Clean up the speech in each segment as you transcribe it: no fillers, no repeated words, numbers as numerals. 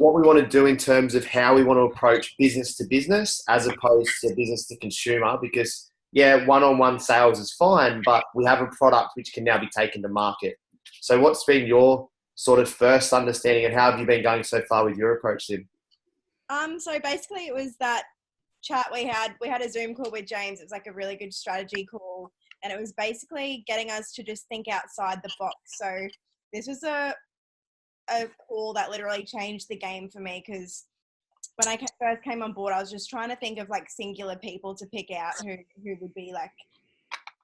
what we want to do in terms of how we want to approach business to business as opposed to business to consumer, because yeah, one-on-one sales is fine, but we have a product which can now be taken to market. So what's been your sort of first understanding, and how have you been going so far with your approach, Sim? So basically it was that chat we had a Zoom call with James. It was like a really good strategy call, and it was basically getting us to just think outside the box. So this was a call that literally changed the game for me, because when I first came on board, I was just trying to think of like singular people to pick out who would be like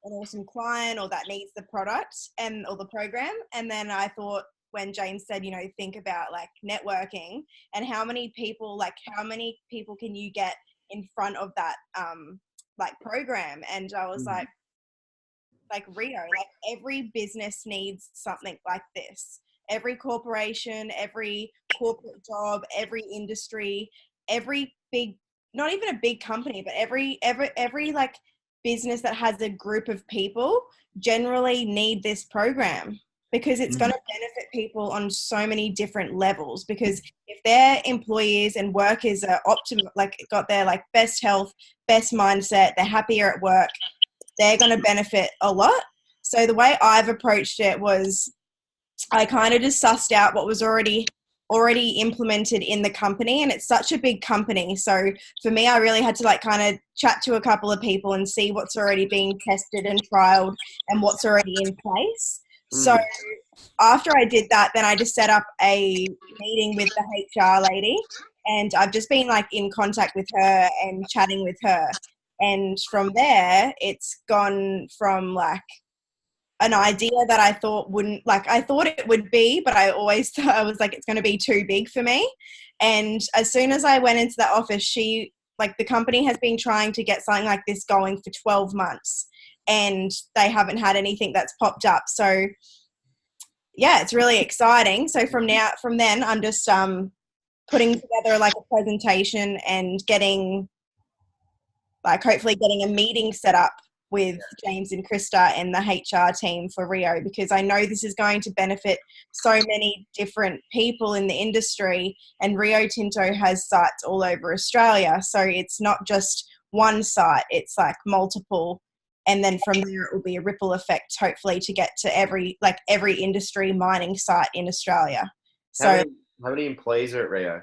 an awesome client or that needs the product or the program. And then I thought, when James said, think about like networking and how many people can you get in front of that like program. And I was like Rio, like every business needs something like this. Every corporation, every corporate job, every industry, every big, not even a big company, but every like business that has a group of people generally need this program, because it's going to benefit people on so many different levels. Because if their employees and workers are like got their like best health, best mindset, they're happier at work, they're going to benefit a lot. So the way I've approached it was I kind of just sussed out what was already implemented in the company, and it's such a big company. So for me, I really had to like kind of chat to a couple of people and see what's already being tested and trialed and what's already in place. So after I did that, then I just set up a meeting with the HR lady, and I've just been like in contact with her and chatting with her. And from there, it's gone from like an idea that I thought I thought it would be, but I always thought, I was like, it's going to be too big for me. And as soon as I went into that office, the company has been trying to get something like this going for 12 months, and they haven't had anything that's popped up. So yeah, it's really exciting. So from then, I'm just putting together like a presentation and hopefully getting a meeting set up with James and Krista and the HR team for Rio, because I know this is going to benefit so many different people in the industry, and Rio Tinto has sites all over Australia. So it's not just one site, it's like multiple. And then from there, it will be a ripple effect, hopefully, to get to every industry mining site in Australia. So how many employees are at Rio?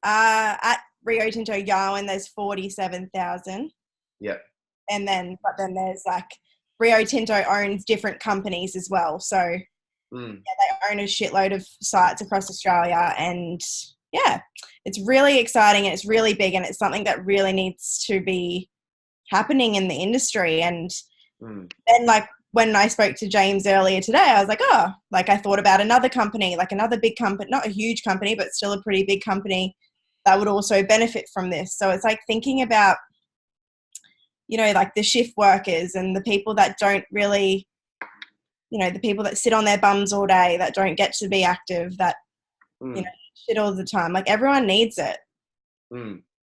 At Rio Tinto Yarwun, there's 47,000. Yep. And then there's like Rio Tinto owns different companies as well. So yeah, they own a shitload of sites across Australia, and yeah, it's really exciting and it's really big, and it's something that really needs to be happening in the industry. And then like when I spoke to James earlier today, I was like, I thought about another company, like another big company, not a huge company, but still a pretty big company that would also benefit from this. So it's like thinking about, like the shift workers and the people that don't really, the people that sit on their bums all day, that don't get to be active, that, shit all the time. Like everyone needs it.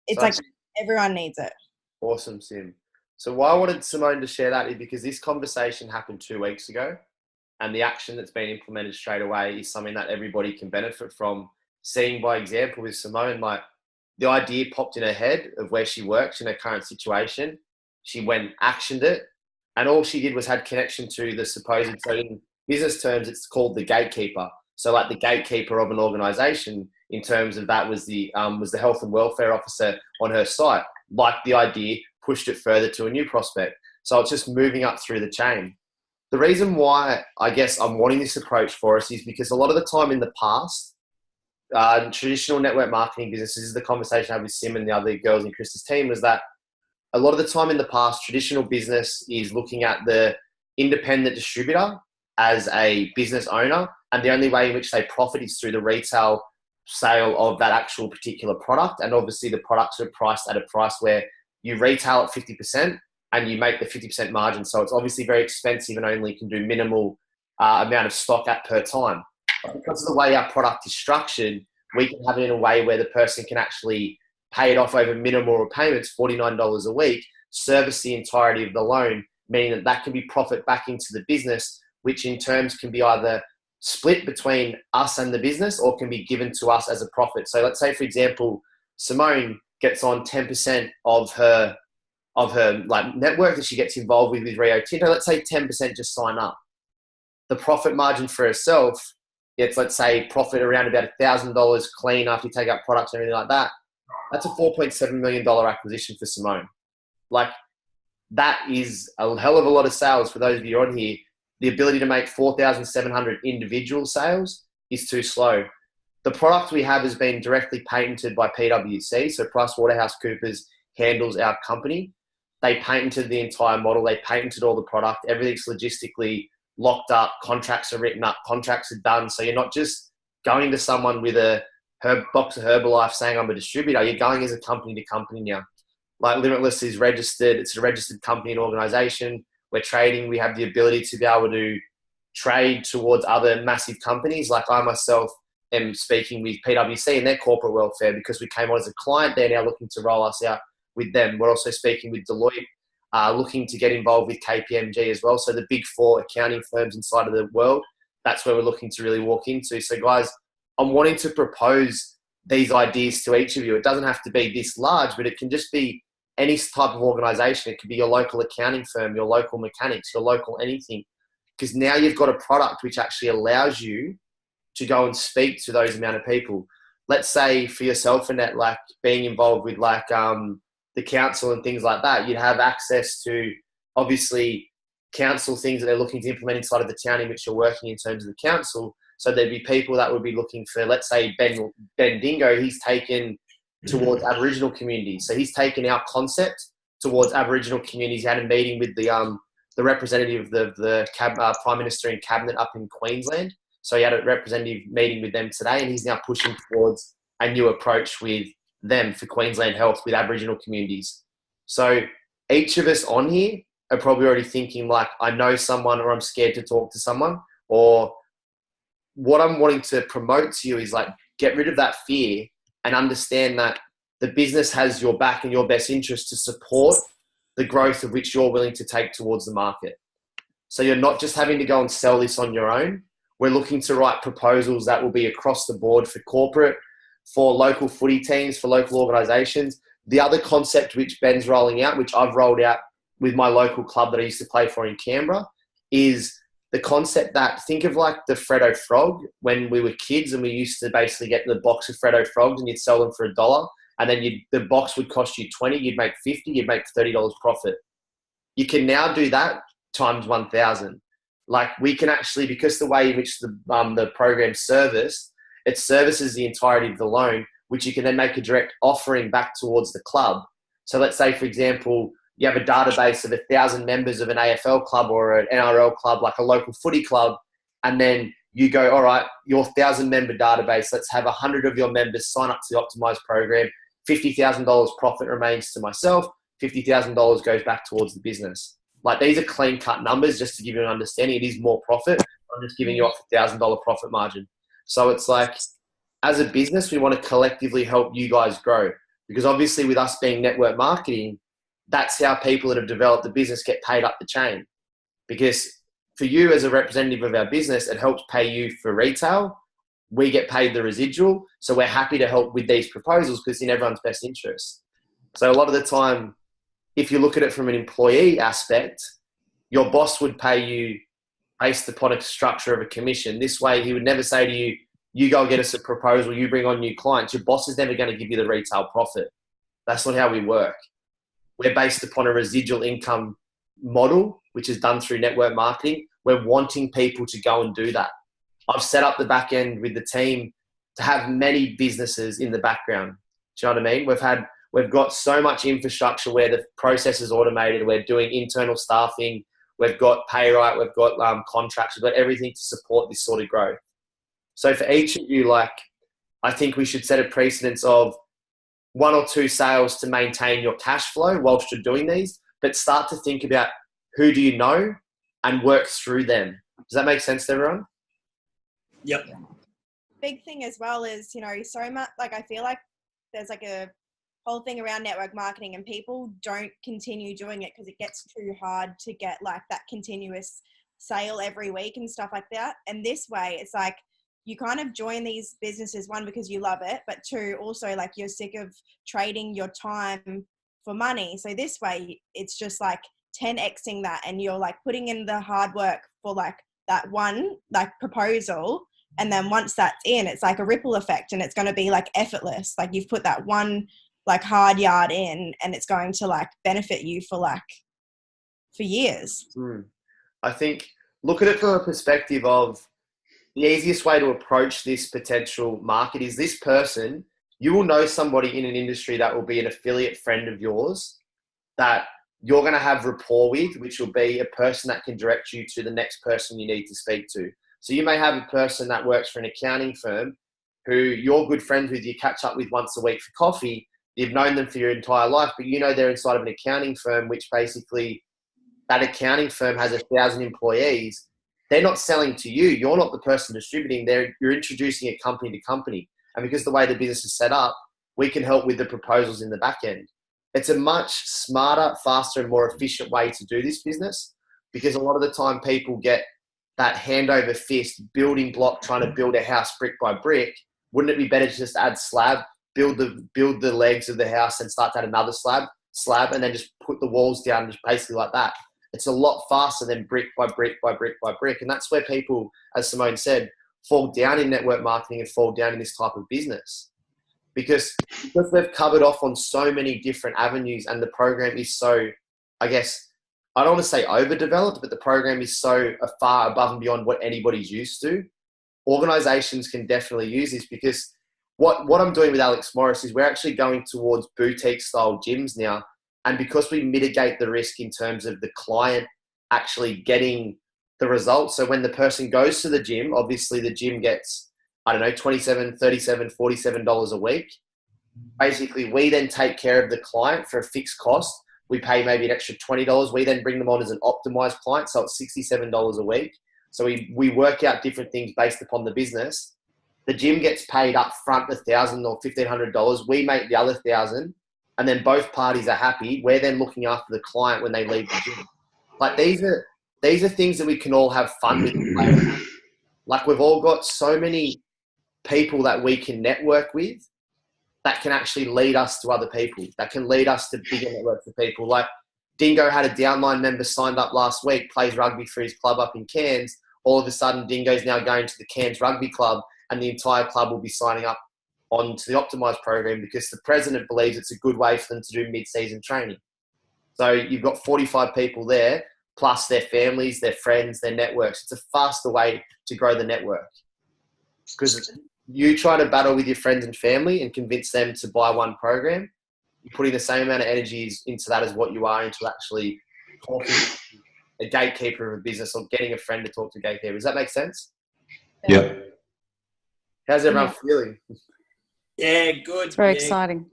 It's like everyone needs it. Awesome, Sim. So why I wanted Simone to share that is because this conversation happened 2 weeks ago, and the action that's been implemented straight away is something that everybody can benefit from. Seeing by example with Simone, like the idea popped in her head of where she works in her current situation. She went, actioned it, and all she did was had connection to the supposed, so in business terms, it's called the gatekeeper. So like the gatekeeper of an organization, in terms of that was the health and welfare officer on her site. Liked the idea, pushed it further to a new prospect. So it's just moving up through the chain. The reason why I guess I'm wanting this approach for us is because a lot of the time in the past, traditional network marketing businesses, this is the conversation I had with Sim and the other girls in Krista's team, was that a lot of the time in the past, traditional business is looking at the independent distributor as a business owner, and the only way in which they profit is through the retail sale of that actual particular product. And obviously the products are priced at a price where you retail at 50% and you make the 50% margin. So it's obviously very expensive and only can do minimal amount of stock at per time. But because of the way our product is structured, we can have it in a way where the person can actually pay it off over minimal repayments, $49 a week, service the entirety of the loan, meaning that can be profit back into the business, which in terms can be either split between us and the business, or can be given to us as a profit. So let's say, for example, Simone gets on 10% of her like network that she gets involved with Rio Tinto. Let's say 10% just sign up. The profit margin for herself, it's, let's say, profit around about $1,000 clean after you take out products and everything like that. That's a $4.7 million acquisition for Simone. Like, that is a hell of a lot of sales for those of you on here. The ability to make 4,700 individual sales is too slow. The product we have has been directly patented by PwC, so PricewaterhouseCoopers handles our company. They patented the entire model. They patented all the product. Everything's logistically locked up. Contracts are written up. Contracts are done. So you're not just going to someone with a box of Herbalife saying, I'm a distributor. You're going as a company to company now. Like, Limitless is registered. It's a registered company and organization. We're trading. We have the ability to be able to trade towards other massive companies. Like, I myself am speaking with PwC and their corporate welfare because we came on as a client. They're now looking to roll us out with them. We're also speaking with Deloitte, looking to get involved with KPMG as well. So the big four accounting firms inside of the world, that's where we're looking to really walk into. So guys, I'm wanting to propose these ideas to each of you. It doesn't have to be this large, but it can just be any type of organization. It could be your local accounting firm, your local mechanics, your local anything. Because now you've got a product which actually allows you to go and speak to those amount of people. Let's say for yourself, Annette, like being involved with like the council and things like that, you'd have access to obviously council things that they're looking to implement inside of the town in which you're working in terms of the council. So there'd be people that would be looking for, let's say Ben Dingo, he's taken towards Aboriginal communities. So he's taken our concept towards Aboriginal communities. He had a meeting with the representative of the Prime Minister in Cabinet up in Queensland. So he had a representative meeting with them today, and he's now pushing towards a new approach with them for Queensland Health with Aboriginal communities. So each of us on here are probably already thinking like, I know someone, or I'm scared to talk to someone, or what I'm wanting to promote to you is like, get rid of that fear and understand that the business has your back and your best interest to support the growth of which you're willing to take towards the market. So you're not just having to go and sell this on your own. We're looking to write proposals that will be across the board for corporate, for local footy teams, for local organisations. The other concept which Ben's rolling out, which I've rolled out with my local club that I used to play for in Canberra, is the concept that, think of like the Freddo Frog when we were kids and we used to basically get the box of Freddo Frogs and you'd sell them for $1, and then the box would cost you 20, you'd make 50, you'd make $30 profit. You can now do that times 1,000. Like, we can actually, because the way in which the program's serviced, it services the entirety of the loan, which you can then make a direct offering back towards the club. So let's say, for example, you have a database of 1,000 members of an AFL club or an NRL club, like a local footy club, and then you go, all right, your 1,000-member database, let's have 100 of your members sign up to the Optimise program. $50,000 profit remains to myself. $50,000 goes back towards the business. Like, these are clean-cut numbers, just to give you an understanding. It is more profit. I'm just giving you off a $1,000 profit margin. So it's like, as a business, we want to collectively help you guys grow, because obviously with us being network marketing, that's how people that have developed the business get paid up the chain. Because for you as a representative of our business, it helps pay you for retail. We get paid the residual. So we're happy to help with these proposals because it's in everyone's best interest. So a lot of the time, if you look at it from an employee aspect, your boss would pay you based upon a structure of a commission. This way, he would never say to you, you go get us a proposal, you bring on new clients. Your boss is never going to give you the retail profit. That's not how we work. We're based upon a residual income model, which is done through network marketing. We're wanting people to go and do that. I've set up the back end with the team to have many businesses in the background. Do you know what I mean? We've got so much infrastructure where the process is automated. We're doing internal staffing. We've got Payright. We've got contracts. We've got everything to support this sort of growth. So for each of you, like, I think we should set a precedence of 1 or 2 sales to maintain your cash flow whilst you're doing these, but start to think about who do you know and work through them. Does that make sense to everyone? Yep. Big thing as well is, so much, like, I feel like there's like a whole thing around network marketing and people don't continue doing it because it gets too hard to get like that continuous sale every week and stuff like that. And this way, it's like you kind of join these businesses, one, because you love it, but two, also like you're sick of trading your time for money. So this way, it's just like 10xing that, and you're like putting in the hard work for like that one like proposal. And then once that's in, it's like a ripple effect, and it's going to be like effortless. Like you've put that one like hard yard in, and it's going to like benefit you for years. I think look at it from a perspective of the easiest way to approach this potential market is this person. You will know somebody in an industry that will be an affiliate friend of yours that you're going to have rapport with, which will be a person that can direct you to the next person you need to speak to. So you may have a person that works for an accounting firm who you're good friends with, you catch up with once a week for coffee. You've known them for your entire life, but you know they're inside of an accounting firm, which basically that accounting firm has 1,000 employees. They're not selling to you. You're not the person distributing. You're introducing a company to company. And because the way the business is set up, we can help with the proposals in the back end. It's a much smarter, faster, and more efficient way to do this business, because a lot of the time people get that hand over fist building block, trying to build a house brick by brick. Wouldn't it be better to just add slab, build the legs of the house and start to add another slab, and then just put the walls down just basically like that? It's a lot faster than brick by brick by brick by brick. And that's where people, as Simone said, fall down in network marketing and fall down in this type of business. Because they've covered off on so many different avenues, and the program is so, I guess, I don't want to say overdeveloped, but the program is so far above and beyond what anybody's used to. Organizations can definitely use this, because what I'm doing with Alex Morris is we're actually going towards boutique style gyms now. And because we mitigate the risk in terms of the client actually getting the results. So when the person goes to the gym, obviously the gym gets, I don't know, $27, $37, $47 a week. Basically, we then take care of the client for a fixed cost. We pay maybe an extra $20. We then bring them on as an optimized client. So it's $67 a week. So we work out different things based upon the business. The gym gets paid up front $1,000 or $1,500. We make the other $1,000. And then both parties are happy. We're then looking after the client when they leave the gym. Like these are things that we can all have fun with. Like we've all got so many people that we can network with that can actually lead us to other people, that can lead us to bigger networks of people. Like Dingo had a downline member signed up last week, plays rugby for his club up in Cairns. All of a sudden, Dingo's now going to the Cairns Rugby Club, and the entire club will be signing up onto the Optimise program because the president believes it's a good way for them to do mid-season training. So you've got 45 people there, plus their families, their friends, their networks. It's a faster way to grow the network. Because you try to battle with your friends and family and convince them to buy one program, you're putting the same amount of energies into that as what you are into actually talking to a gatekeeper of a business or getting a friend to talk to a gatekeeper. Does that make sense? Yeah. How's everyone feeling? Yeah, good. It's very exciting.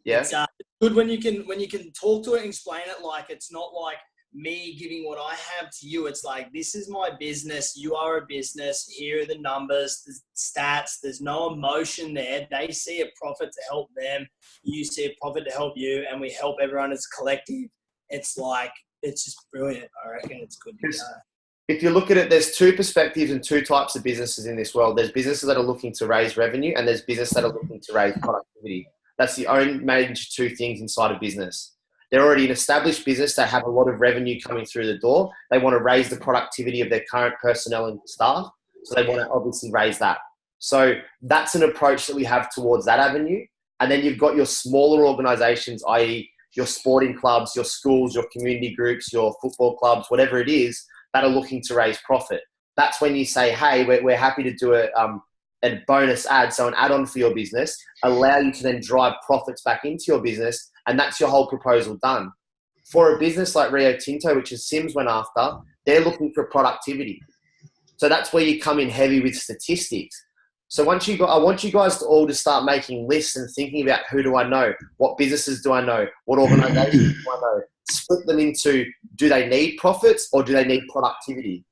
Yeah. It's good when you can talk to it and explain it like it's not like me giving what I have to you. It's like, this is my business. You are a business. Here are the numbers, the stats. There's no emotion there. They see a profit to help them. You see a profit to help you, and we help everyone as a collective. It's like, it's just brilliant. I reckon it's good to go. If you look at it, there's two perspectives and two types of businesses in this world. There's businesses that are looking to raise revenue, and there's businesses that are looking to raise productivity. That's the only major two things inside of business. They're already an established business. They have a lot of revenue coming through the door. They want to raise the productivity of their current personnel and staff. So they want to obviously raise that. So that's an approach that we have towards that avenue. And then you've got your smaller organizations, i.e. your sporting clubs, your schools, your community groups, your football clubs, whatever it is, that are looking to raise profit. That's when you say, hey, we're happy to do a bonus ad, so an add-on for your business, allow you to then drive profits back into your business, and that's your whole proposal done. For a business like Rio Tinto, which is Sims went after, they're looking for productivity. So that's where you come in heavy with statistics. So I want you guys to all to start making lists and thinking about who do I know, what businesses do I know, what organizations do I know. Split them into, do they need profits or do they need productivity?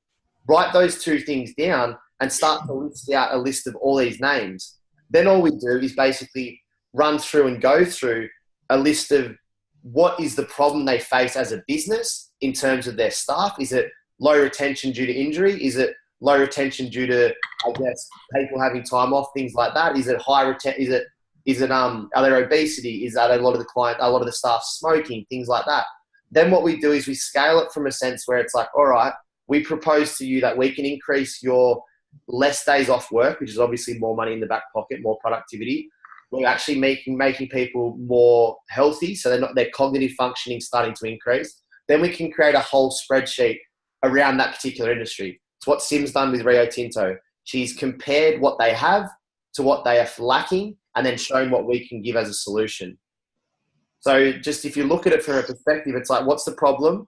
Write those two things down and start to list out a list of all these names. Then all we do is basically run through and go through a list of what is the problem they face as a business in terms of their staff. Is it low retention due to injury? Is it low retention due to, I guess, people having time off, things like that? Is it high retention? Are there obesity? Are a lot of the staff smoking, things like that? Then what we do is we scale it from a sense where it's like, all right, we propose to you that we can increase your less days off work, which is obviously more money in the back pocket, more productivity. We're actually making people more healthy, so their cognitive functioning starting to increase. Then we can create a whole spreadsheet around that particular industry. It's what Sim's done with Rio Tinto. She's compared what they have to what they are lacking and then shown what we can give as a solution. So just if you look at it from a perspective, it's like, what's the problem?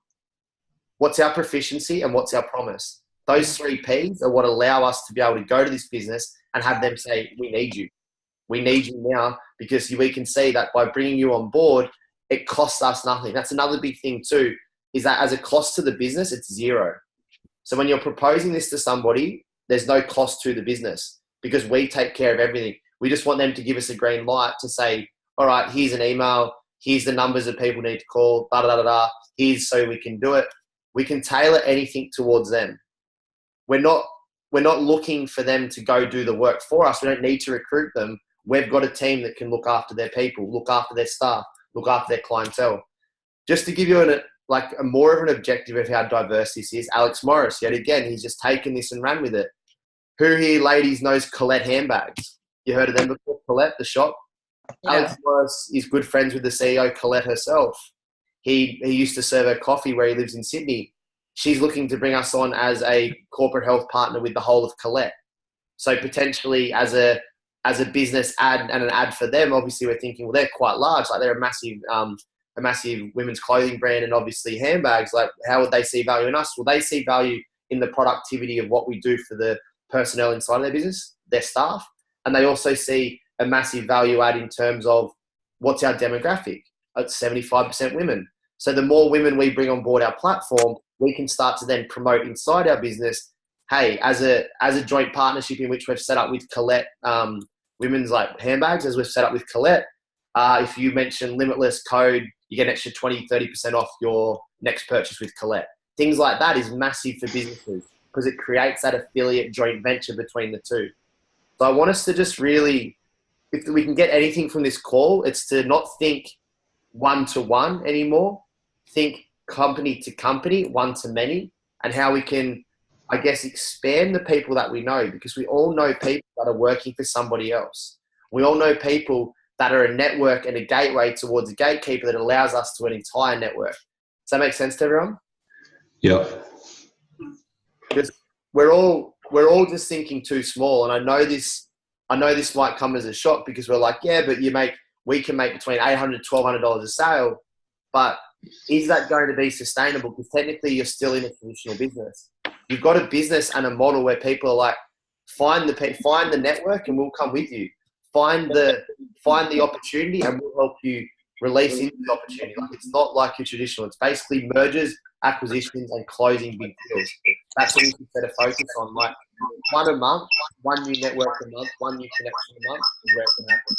What's our proficiency? And what's our promise? Those 3 Ps are what allow us to be able to go to this business and have them say, we need you. We need you now, because we can see that by bringing you on board, it costs us nothing. That's another big thing too, is that as a cost to the business, it's 0. So when you're proposing this to somebody, there's no cost to the business because we take care of everything. We just want them to give us a green light to say, all right, here's an email. Here's the numbers that people need to call, here's so we can do it. We can tailor anything towards them. We're not looking for them to go do the work for us. We don't need to recruit them. We've got a team that can look after their people, look after their staff, look after their clientele. Just to give you a more of an objective of how diverse this is, Alex Morris, yet again, he's just taken this and ran with it. Who here, ladies, knows Colette handbags? You heard of them before? Colette, the shop? Yeah. Alex Morris is good friends with the CEO, Colette herself. He used to serve her coffee where he lives in Sydney. She's looking to bring us on as a corporate health partner with the whole of Colette. So potentially as a business ad and an ad for them, obviously we're thinking, well, they're quite large. Like they're a massive women's clothing brand and obviously handbags. Like how would they see value in us? Well, they see value in the productivity of what we do for the personnel inside of their business, their staff. And they also see a massive value add in terms of what's our demographic. It's 75% women. So the more women we bring on board our platform, we can start to then promote inside our business. Hey, as a joint partnership in which we've set up with Colette, women's like handbags, as we've set up with Colette, if you mention Limitless code, you get an extra 20-30% off your next purchase with Colette. Things like that is massive for businesses because it creates that affiliate joint venture between the two. So I want us to just really, if we can get anything from this call, it's to not think one-to-one anymore. Think company to company, one to many, and how we can, I guess, expand the people that we know, because we all know people that are working for somebody else. We all know people that are a network and a gateway towards a gatekeeper that allows us to an entire network. Does that make sense to everyone? Yeah. Because we're all just thinking too small, and I know this might come as a shock because we're like, yeah, but we can make between $800 to $1,200 a sale, but is that going to be sustainable? Because technically you're still in a traditional business. You've got a business and a model where people are like, find the network and we'll come with you. Find the opportunity and we'll help you release into the opportunity. Like it's not like your traditional. It's basically mergers, acquisitions, and closing big deals. That's what you should set a focus on. Like one a month, one new network a month, one new connection a month is where it can happen.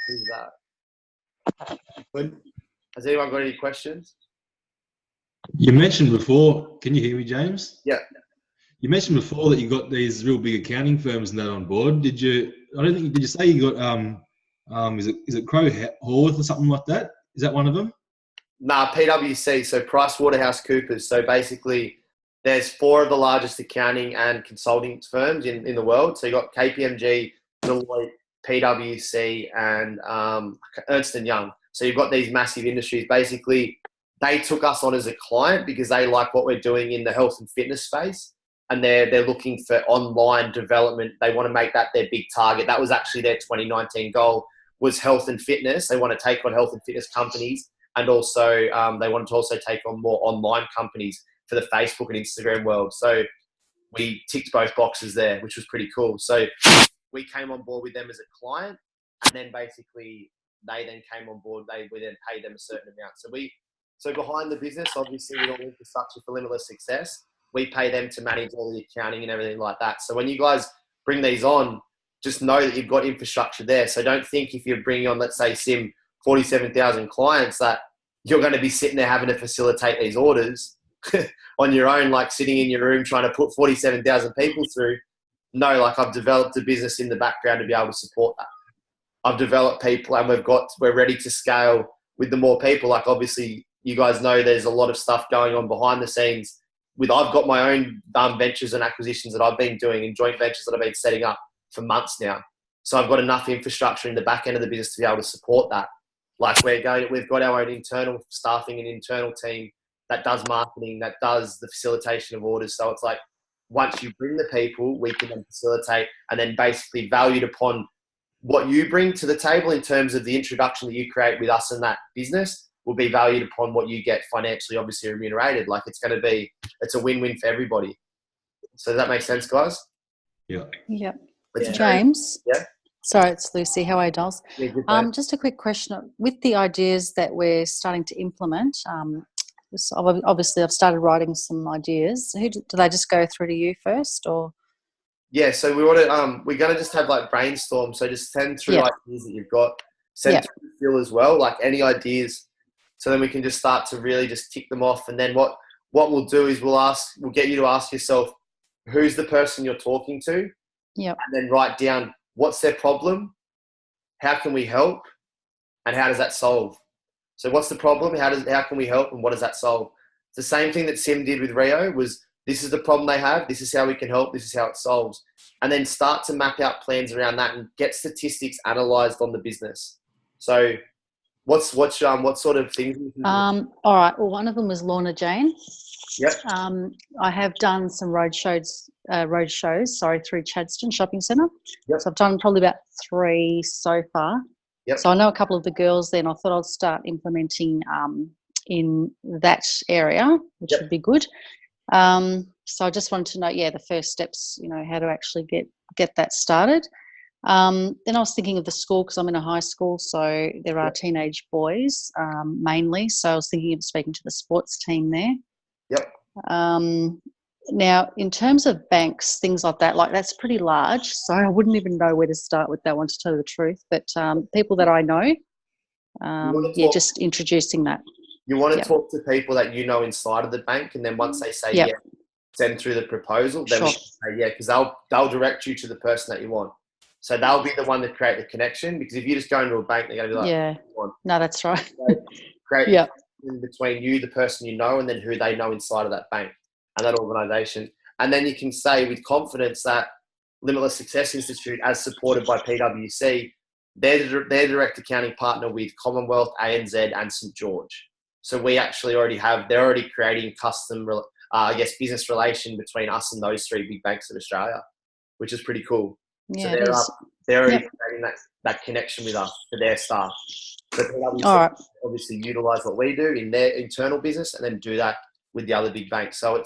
Who's that? Good. Has anyone got any questions? You mentioned before, can you hear me, James? Yeah. You mentioned before that you got these real big accounting firms and that on board. Did you say you got, is it Crowe Horwath or something like that? Is that one of them? Nah, PwC, so PricewaterhouseCoopers. So basically there's 4 of the largest accounting and consulting firms in the world. So you got KPMG, Deloitte, PwC, and Ernst & Young. So you've got these massive industries. Basically, they took us on as a client because they like what we're doing in the health and fitness space, and they're looking for online development. They want to make that their big target. That was actually their 2019 goal, was health and fitness. They want to take on health and fitness companies, and also they wanted to also take on more online companies for the Facebook and Instagram world. So we ticked both boxes there, which was pretty cool. So we came on board with them as a client, and then basically they then came on board. We then paid them a certain amount. So behind the business, obviously, with all infrastructure for Limitless Success, we pay them to manage all the accounting and everything like that. So when you guys bring these on, just know that you've got infrastructure there. So don't think if you're bringing on, let's say, Sim, 47,000 clients, that you're going to be sitting there having to facilitate these orders on your own, like sitting in your room trying to put 47,000 people through. No, like I've developed a business in the background to be able to support that. I've developed people and we're ready to scale with the more people. Like obviously you guys know there's a lot of stuff going on behind the scenes I've got my own ventures and acquisitions that I've been doing and joint ventures that I've been setting up for months now. So I've got enough infrastructure in the back end of the business to be able to support that. Like we've got our own internal staffing and internal team that does marketing, that does the facilitation of orders. So it's like, once you bring the people, we can then facilitate and then basically valued upon what you bring to the table in terms of the introduction that you create with us and that business will be valued upon what you get financially, obviously remunerated. Like it's a win-win for everybody. So does that make sense, guys? Yeah. Yep. Yeah. James? Yeah. Sorry, it's Lucy. How are you, dolls? Yeah, good, thanks. Just a quick question. With the ideas that we're starting to implement, obviously I've started writing some ideas. Do they just go through to you first, or? Yeah, so we're going to just have like brainstorm. So just send through ideas that you've got. Send through Phil as well, like any ideas. So then we can just start to really just tick them off. And then what we'll do is we'll get you to ask yourself, who's the person you're talking to? Yep. And then write down what's their problem, how can we help, and how does that solve? So what's the problem? How can we help, and what does that solve? It's the same thing that Sim did with Rio was, this is the problem they have, this is how we can help, this is how it solves. And then start to map out plans around that and get statistics analysed on the business. So what sort of things? All right. Well, one of them was Lorna Jane. Yep. I have done some road shows through Chadstone Shopping Centre. Yep. So I've done probably about 3 so far. Yep. So I know a couple of the girls there, and I thought I'd start implementing in that area, which would be good. So I just wanted to know, the first steps, how to actually get that started. Then I was thinking of the school, because I'm in a high school, so there are teenage boys mainly. So I was thinking of speaking to the sports team there. Yep. Now, in terms of banks, things like that, that's pretty large. So I wouldn't even know where to start with that one, to tell you the truth. But people that I know, just introducing that. You want to talk to people that you know inside of the bank, and then once they say yes, send through the proposal. Then we can say because they'll direct you to the person that you want. So they'll be the one to create the connection, because if you just go into a bank, they're going to be like, no, that's right. So create in between you, the person you know, and then who they know inside of that bank and that organisation. And then you can say with confidence that Limitless Success Institute, as supported by PwC, they're direct accounting partner with Commonwealth, ANZ and St. George. So we actually they're already creating custom, business relation between us and those 3 big banks of Australia, which is pretty cool. Yeah, so they're already creating that connection with us for their staff. So obviously utilise what we do in their internal business and then do that with the other big banks. So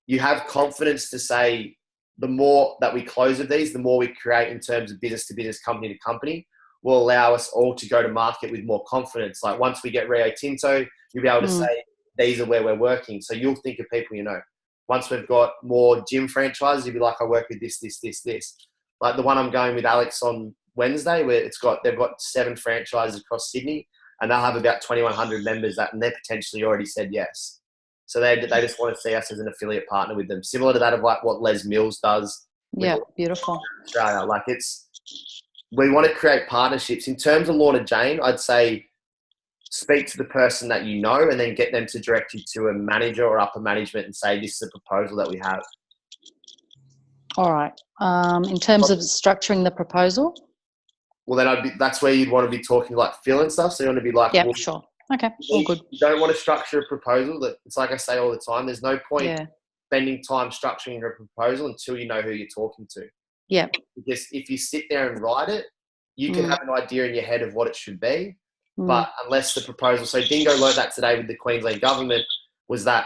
you have confidence to say, the more that we close of these, the more we create in terms of business to business, company to company, will allow us all to go to market with more confidence. Like once we get Rio Tinto, you'll be able to say, these are where we're working. So you'll think of people you know. Once we've got more gym franchises, you'll be like, I work with this. Like the one I'm going with Alex on Wednesday, where they've got 7 franchises across Sydney, and they'll have about 2,100 members and they're potentially already said yes. So they just want to see us as an affiliate partner with them, similar to that of like what Les Mills does. Yeah, beautiful. Australia, we want to create partnerships. In terms of Lorna Jane, I'd say speak to the person that you know, and then get them to direct you to a manager or upper management and say, this is a proposal that we have. All right. In terms of structuring the proposal? Well, then that's where you'd want to be talking like Phil and stuff. So you want to be like, sure. Okay, all good. You don't want to structure a proposal. It's like I say all the time, there's no point spending time structuring a proposal until you know who you're talking to. Yeah. Because if you sit there and write it, you can have an idea in your head of what it should be. But unless the proposal, so Dingo learned that today with the Queensland government, was that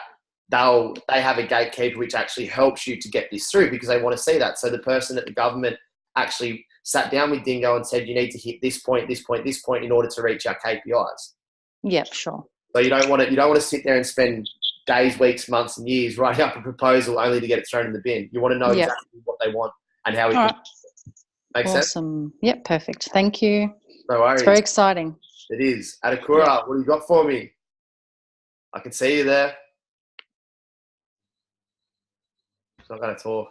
they have a gatekeeper which actually helps you to get this through, because they want to see that. So the person at the government actually sat down with Dingo and said, you need to hit this point, this point, this point in order to reach our KPIs. Yeah, sure. So you don't want to sit there and spend days, weeks, months and years writing up a proposal only to get it thrown in the bin. You want to know exactly what they want and how we can. Make sense? Awesome. Yep, perfect. Thank you. No worries. It's very exciting. It is. Adakura, what do you got for me? I can see you there. She's not going to talk.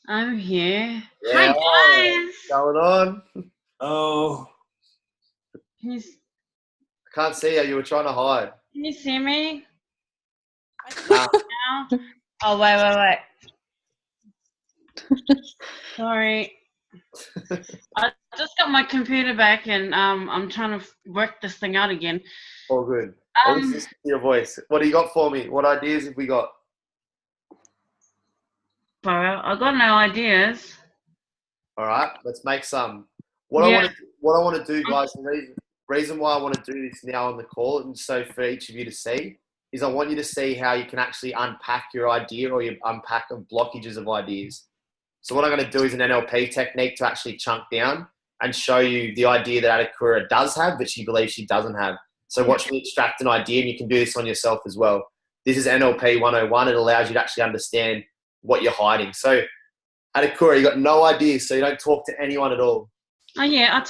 I'm here. Yeah, Hi guys. what's going on? Oh, Can you, I can't see you. You were trying to hide. can you see me Nah. now? Oh wait. Sorry. I just got my computer back and I'm trying to work this thing out again. All good. I was listening to your voice. What do you got for me? What ideas have we got? I got no ideas. All right, let's make some. What Yeah. I want to do, guys, the reason why I want to do this now on the call, and so for each of you to see, is I want you to see how you can actually unpack your idea or you unpack the blockages of ideas. So what I'm going to do is an NLP technique to actually chunk down and show you the idea that Adakura does have, but she believes she doesn't have. So watch me extract an idea, and you can do this on yourself as well. This is NLP 101. It allows you to actually understand what you're hiding. So Adakura, you got no ideas, so you don't talk to anyone at all. Oh yeah, I'm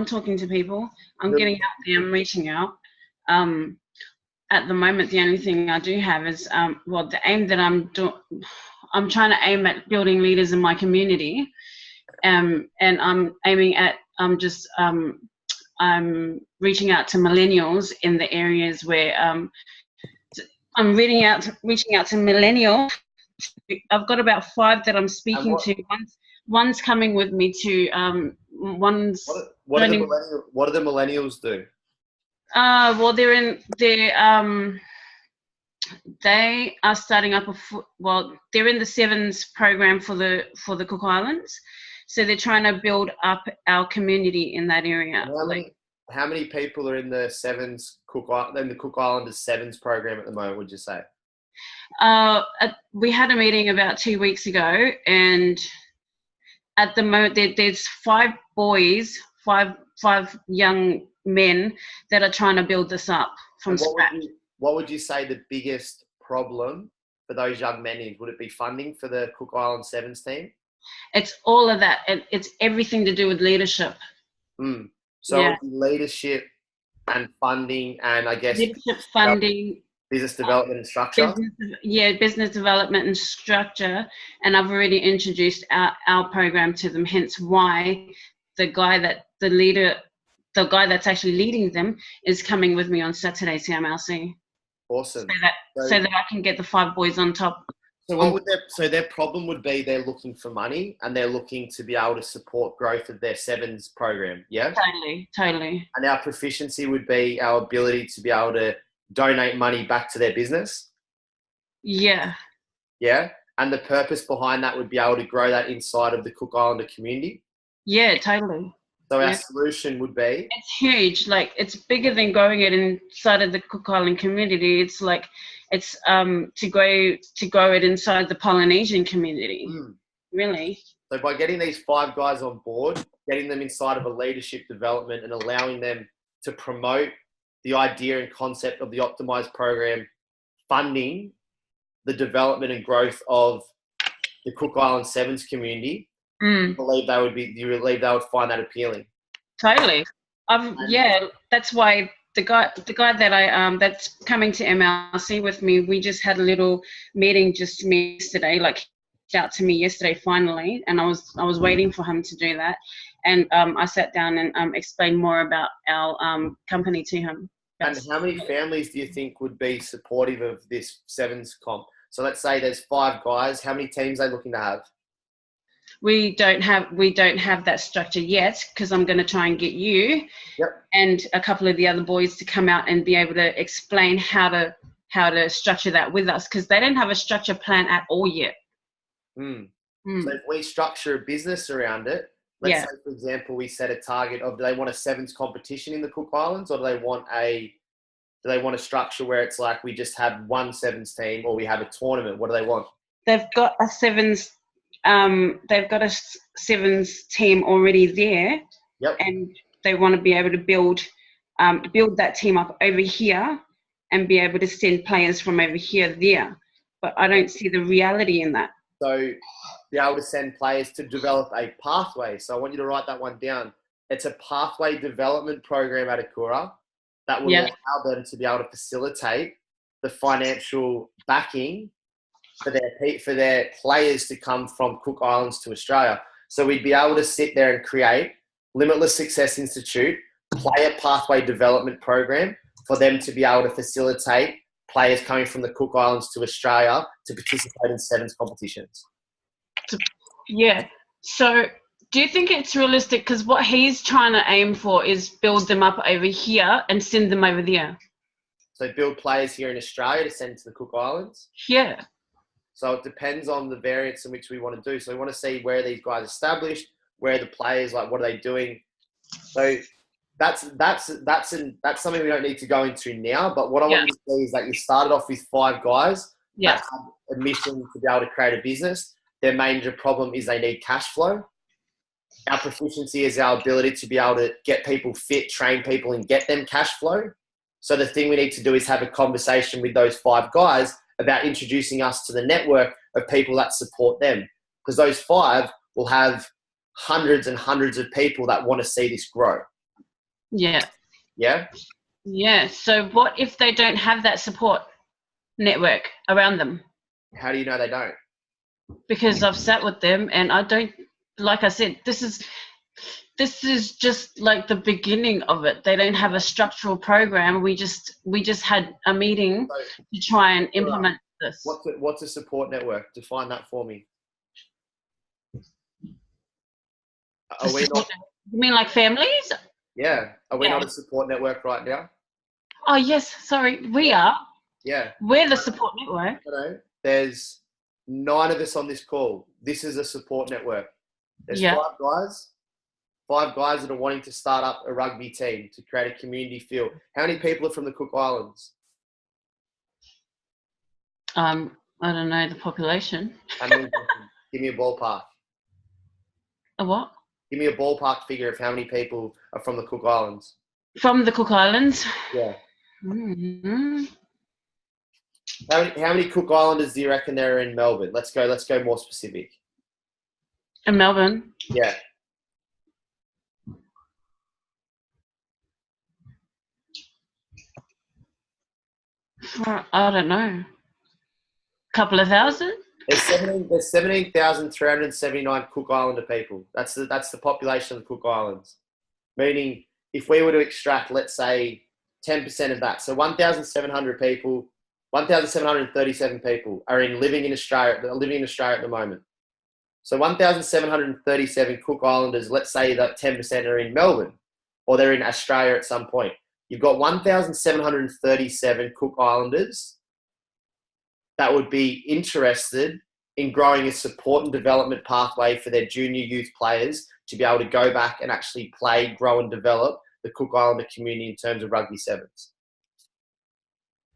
talking to people. I'm getting out there, I'm reaching out. At the moment, the only thing I do have is, the aim that I'm trying to aim at building leaders in my community. And I'm aiming at, I'm reaching out to millennials in the areas where, I'm reaching out to millennials. I've got about 5 that I'm speaking to. One's coming with me to, What do the millennials do? They are starting up they're in the Sevens program for the Cook Islands, so they're trying to build up our community in that area. How many people are in the Cook Islanders Sevens program at the moment, would you say? We had a meeting about 2 weeks ago, and at the moment there's 5 boys, five young men that are trying to build this up from scratch. What would you say the biggest problem for those young men is? Would it be funding for the Cook Island Sevens team? It's all of that. It's everything to do with leadership. So yeah. Leadership and funding, and I guess leadership, funding, business development and structure. Business development and structure. And I've already introduced our program to them. Hence why the guy that's actually leading them is coming with me on Saturday to MLC. Awesome. So that I can get the 5 boys on top. So their problem would be they're looking for money and they're looking to be able to support growth of their Sevens program. Yeah. Totally. And our proficiency would be our ability to be able to donate money back to their business. Yeah. Yeah. And the purpose behind that would be able to grow that inside of the Cook Islander community. Yeah, totally. So our solution would be? It's huge. Like, it's bigger than growing it inside of the Cook Island community. It's like, it's to grow it inside the Polynesian community. Really. So by getting these 5 guys on board, getting them inside of a leadership development and allowing them to promote the idea and concept of the optimized program, funding the development and growth of the Cook Island Sevens community, you believe they would find that appealing? Totally. That's why the guy that I that's coming to MLC with me, we just had a little meeting just yesterday, like out to me yesterday finally, and I was waiting for him to do that, and I sat down and explained more about our company to him. And how many families do you think would be supportive of this Sevens comp? So let's say there's 5 guys. How many teams are they looking to have? We don't have that structure yet, because I'm going to try and get you and a couple of the other boys to come out and be able to explain how to structure that with us, because they don't have a structure plan at all yet. So if we structure a business around it, let's say, for example, we set a target of, do they want a Sevens competition in the Cook Islands, or do they want a structure where it's like we just have one Sevens team, or we have a tournament? What do they want? They've got a Sevens team already there, and they want to be able to build that team up over here and be able to send players from over here there. But I don't see the reality in that. So be able to send players to develop a pathway. So I want you to write that one down. It's a pathway development program at Akura that will allow them to be able to facilitate the financial backing for their players to come from Cook Islands to Australia. So we'd be able to sit there and create Limitless Success Institute, player pathway development program for them to be able to facilitate players coming from the Cook Islands to Australia to participate in sevens competitions. Yeah. So do you think it's realistic? Because what he's trying to aim for is build them up over here and send them over there. So build players here in Australia to send to the Cook Islands? Yeah. So it depends on the variants in which we want to do. So we want to see where these guys established, where the players, like, what are they doing? So that's something we don't need to go into now. But what I want you to see is that you started off with 5 guys that had a mission to be able to create a business. Their major problem is they need cash flow. Our proficiency is our ability to be able to get people fit, train people, and get them cash flow. So the thing we need to do is have a conversation with those 5 guys about introducing us to the network of people that support them. Because those 5 will have hundreds and hundreds of people that want to see this grow. Yeah. Yeah? Yeah. So what if they don't have that support network around them? How do you know they don't? Because I've sat with them and I don't, like I said, this is just like the beginning of it. They don't have a structural program. We just had a meeting to try and implement this. What's a support network? Define that for me. Are we not? You mean like families? Yeah. Are we not a support network right now? Oh yes, sorry, we are. Yeah. We're the support network. There's 9 of us on this call. This is a support network. There's 5 guys that are wanting to start up a rugby team to create a community feel. How many people are from the Cook Islands? I don't know the population. How many people? Give me a ballpark. A what? Give me a ballpark figure of how many people are from the Cook Islands. From the Cook Islands? Yeah. Mm-hmm. How many Cook Islanders do you reckon there are in Melbourne? Let's go more specific. In Melbourne? Yeah. I don't know. Couple of thousand? There's 17,379 Cook Islander people. That's the population of the Cook Islands. Meaning, if we were to extract, let's say, 10% of that, so 1,700 people, 1,737 people are living in Australia at the moment. So 1,737 Cook Islanders, let's say that 10% are in Melbourne, or they're in Australia at some point. You've got 1,737 Cook Islanders that would be interested in growing a support and development pathway for their junior youth players to be able to go back and actually play, grow and develop the Cook Islander community in terms of rugby sevens.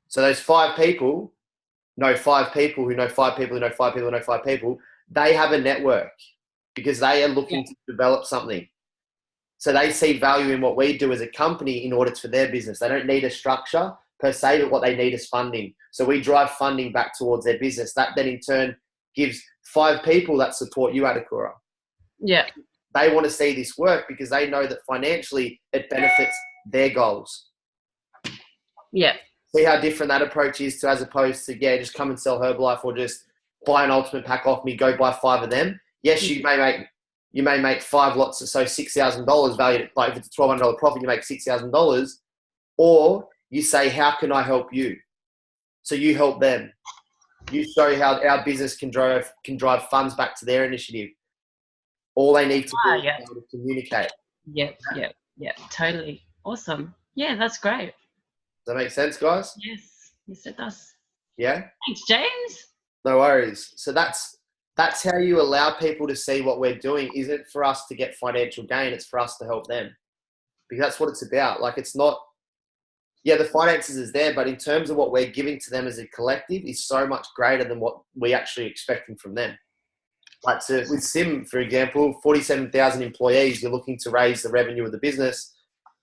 So those 5 people know 5 people who know 5 people who know 5 people who know 5 people. They have a network because they are looking to develop something. So they see value in what we do as a company in order for their business. They don't need a structure per se, but what they need is funding. So we drive funding back towards their business. That then in turn gives 5 people that support you, Adakura. Yeah. They want to see this work because they know that financially it benefits their goals. Yeah. See how different that approach is to as opposed to, just come and sell Herbalife or just buy an ultimate pack off me, go buy 5 of them. Yes, you may make 5 lots, so $6,000 valued at, like if it's a $1,200 profit, you make $6,000. Or you say, how can I help you? So you help them. You show how our business can drive funds back to their initiative. All they need to do is be able to communicate. Yeah, totally. Awesome. Yeah, that's great. Does that make sense, guys? Yes, it does. Yeah? Thanks, James. No worries. So that's how you allow people to see what we're doing. Isn't for us to get financial gain, it's for us to help them. Because that's what it's about. Like, it's not, the finances is there, but in terms of what we're giving to them as a collective is so much greater than what we actually expecting from them. Like with Sim, for example, 47,000 employees, you're looking to raise the revenue of the business.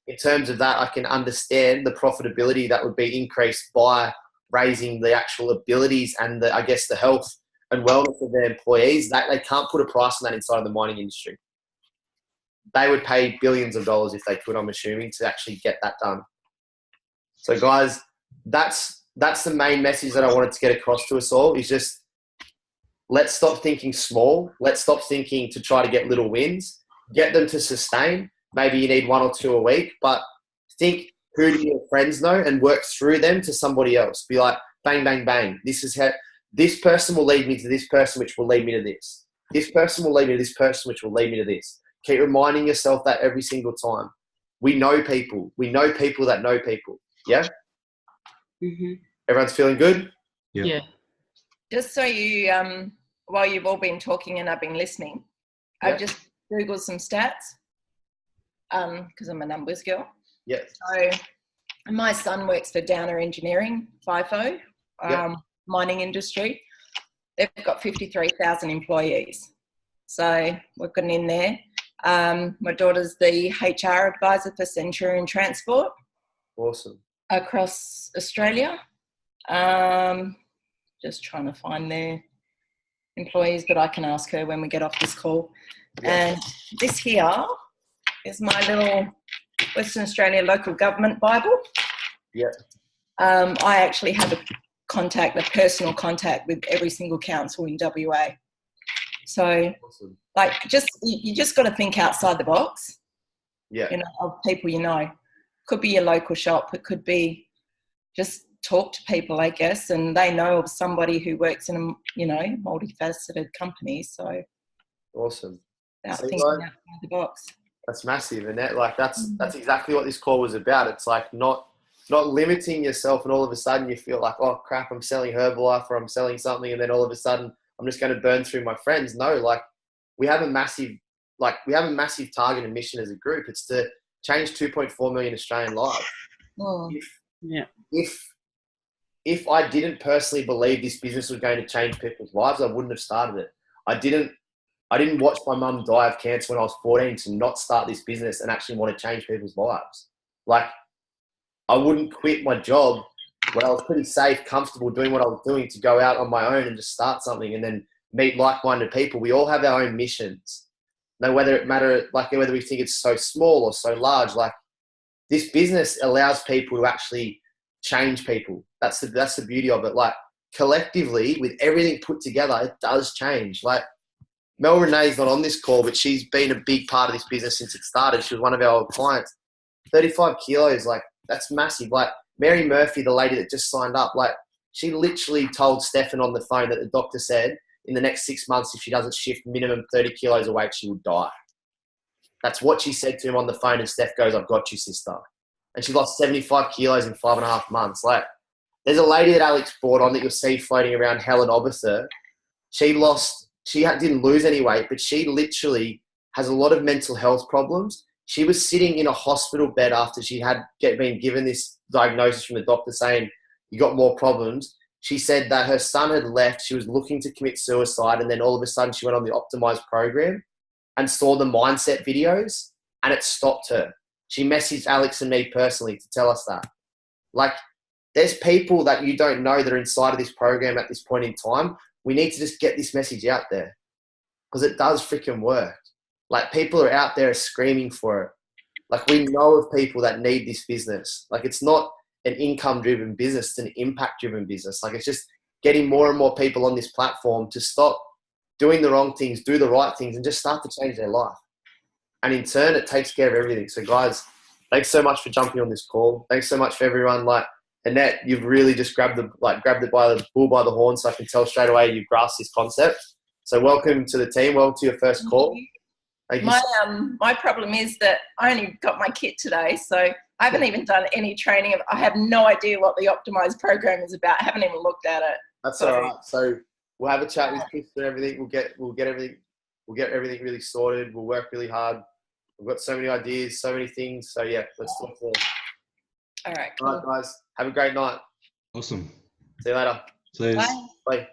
In terms of that, I can understand the profitability that would be increased by raising the actual abilities and the health and wellness of their employees. That they can't put a price on that inside of the mining industry. They would pay billions of dollars if they could, I'm assuming, to actually get that done. So guys, that's that's the main message that I wanted to get across to us all, is just let's stop thinking small. Let's stop thinking to try to get little wins. Get them to sustain. Maybe you need 1 or 2 a week, but think, who do your friends know, and work through them to somebody else. Be like, bang, bang, bang. This is how this person will lead me to this person, which will lead me to this. This person will lead me to this person, which will lead me to this. Keep reminding yourself that every single time. We know people. We know people that know people. Yeah? Mm-hmm. Everyone's feeling good? Yeah. Just so you, while you've all been talking and I've been listening, I've just Googled some stats because I'm a numbers girl. Yes. So my son works for Downer Engineering, FIFO, mining industry. They've got 53,000 employees. So we've got in there. My daughter's the HR advisor for Centurion Transport. Awesome. Across Australia. Just trying to find their employees, but I can ask her when we get off this call. And this here is my little Western Australia local government Bible. Yeah. I actually have a personal contact with every single council in WA. So, like, you just got to think outside the box. Yeah. You know, of people you know. Could be your local shop. It could be just talk to people, I guess, and they know of somebody who works in a, you know, multifaceted company. So awesome. About thinking outside the box. That's massive, and that's exactly what this call was about. It's like not limiting yourself, and all of a sudden you feel like, oh crap, I'm selling Herbalife or I'm selling something, and then all of a sudden I'm just going to burn through my friends. No, like we have a massive target and mission as a group. It's to change 2.4 million Australian lives. Oh. If I didn't personally believe this business was going to change people's lives, I wouldn't have started it. I didn't watch my mum die of cancer when I was 14 to not start this business and actually want to change people's lives. Like, I wouldn't quit my job when I was pretty safe, comfortable doing what I was doing to go out on my own and just start something and then meet like-minded people. We all have our own missions. No, whether we think it's so small or so large, like this business allows people to actually change people. That's the beauty of it. Like collectively, with everything put together, it does change. Like Mel Renee's not on this call, but she's been a big part of this business since it started. She was one of our clients. 35 kilos, like that's massive. Like Mary Murphy, the lady that just signed up, like she literally told Stefan on the phone that the doctor said in the next 6 months, if she doesn't shift minimum 30 kilos of weight, she will die. That's what she said to him on the phone. And Steph goes, I've got you, sister. And she lost 75 kilos in 5.5 months. Like, there's a lady that Alex brought on that you'll see floating around, Helen Oberthur. She didn't lose any weight, but she literally has a lot of mental health problems. She was sitting in a hospital bed after she had been given this diagnosis from the doctor saying, you got more problems. She said that her son had left. She was looking to commit suicide. And then all of a sudden she went on the Optimized program and saw the mindset videos and it stopped her. She messaged Alex and me personally to tell us that. Like, there's people that you don't know that are inside of this program at this point in time. We need to just get this message out there because it does freaking work. Like, people are out there screaming for it. Like, we know of people that need this business. Like, it's not an income-driven business, it's an impact-driven business. Like, it's just getting more and more people on this platform to stop doing the wrong things, do the right things, and just start to change their life. And in turn, it takes care of everything. So, guys, thanks so much for jumping on this call. Thanks so much for everyone. Like, Annette, you've really just grabbed it by the bull by the horn, so I can tell straight away you've grasped this concept. So, welcome to the team. Welcome to your first call. My problem is that I only got my kit today, so I haven't even done any training. I have no idea what the Optimized program is about. I haven't even looked at it. That's all right. So we'll have a chat with Chris and everything. We'll get everything really sorted. We'll work really hard. We've got so many ideas, so many things. So yeah, let's talk more. All right, cool. All right, guys. Have a great night. Awesome. See you later. See you. Bye. Bye.